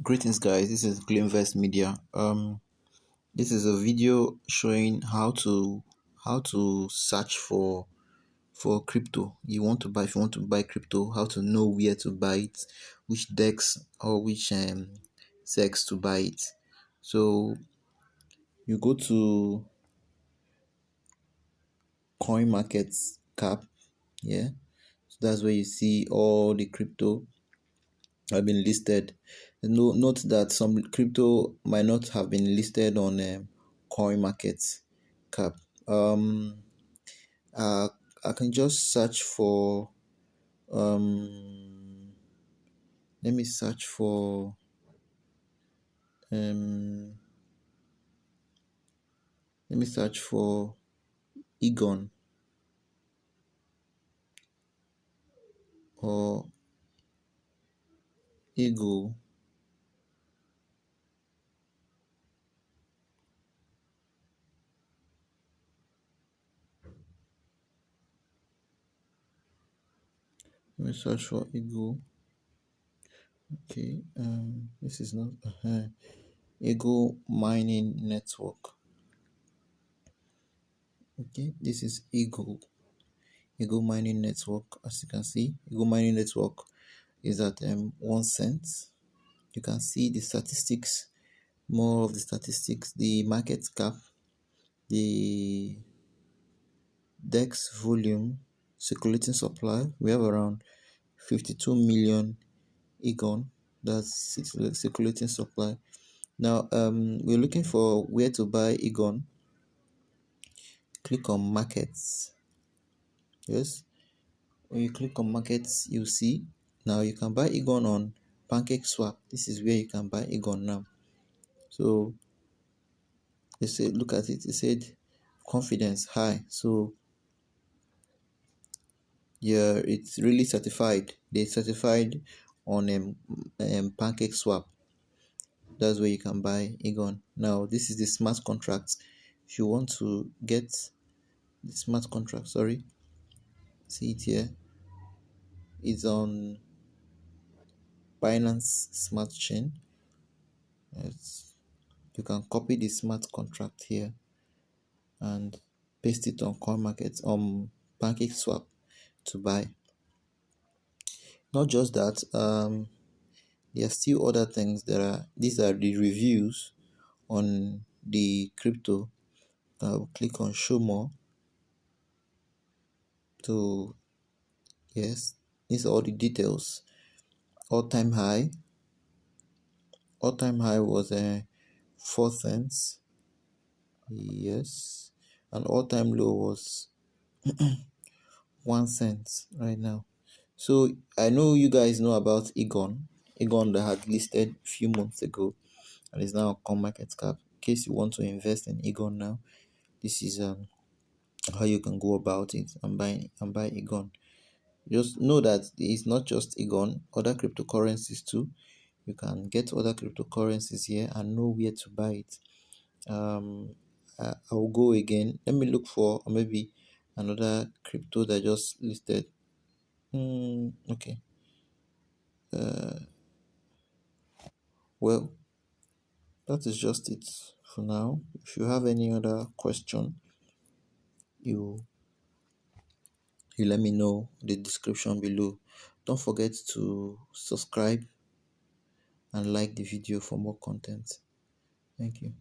Greetings guys, this is Glinvest Media. This is a video showing how to search for crypto. If you want to buy crypto, how to know where to buy it, which DEX or which SEX to buy it. So you go to Coinmarketcap, yeah. So that's where you see all the crypto have been listed. Note that some crypto might not have been listed on Coinmarketcap. Um, I can just search for let me search for um, Egon or Eagle. Let me search for Eagle. Okay, this is not Eagle Mining Network. Okay, this is Eagle Mining Network. As you can see, Eagle Mining Network is at 1 cent. You can see the statistics, more of the statistics, the market cap, the DEX volume, circulating supply. We have around 52 million Egon. That's circulating supply. Now we're looking for where to buy Egon. Click on markets. Yes, when you click on markets, you see now you can buy Egon on PancakeSwap. This is where you can buy Egon now. So they said, look at it. It said confidence high. So yeah, it's really certified. They certified on PancakeSwap. That's where you can buy Egon. Now this is the smart contract. If you want to get the smart contract, sorry, see it here. It's on Binance Smart Chain. You can copy the smart contract here and paste it on CoinMarket PancakeSwap to buy. Not just that, there are still other things. These are the reviews on the crypto. I'll click on show more to, yes, these are all the details. All-time high was 4 cents, yes, and all-time low was 1 cent right now. So I know you guys know about Egon that had listed a few months ago and is now on CoinMarketCap. In case you want to invest in Egon now, this is how you can go about it and buy Egon. Just know that it's not just Egon, other cryptocurrencies too. You can get other cryptocurrencies here and know where to buy it. I'll go again. Let me look for maybe another crypto that just listed. Okay. Well, that is just it for now. If you have any other question, you let me know in the description below. Don't forget to subscribe and like the video for more content. Thank you.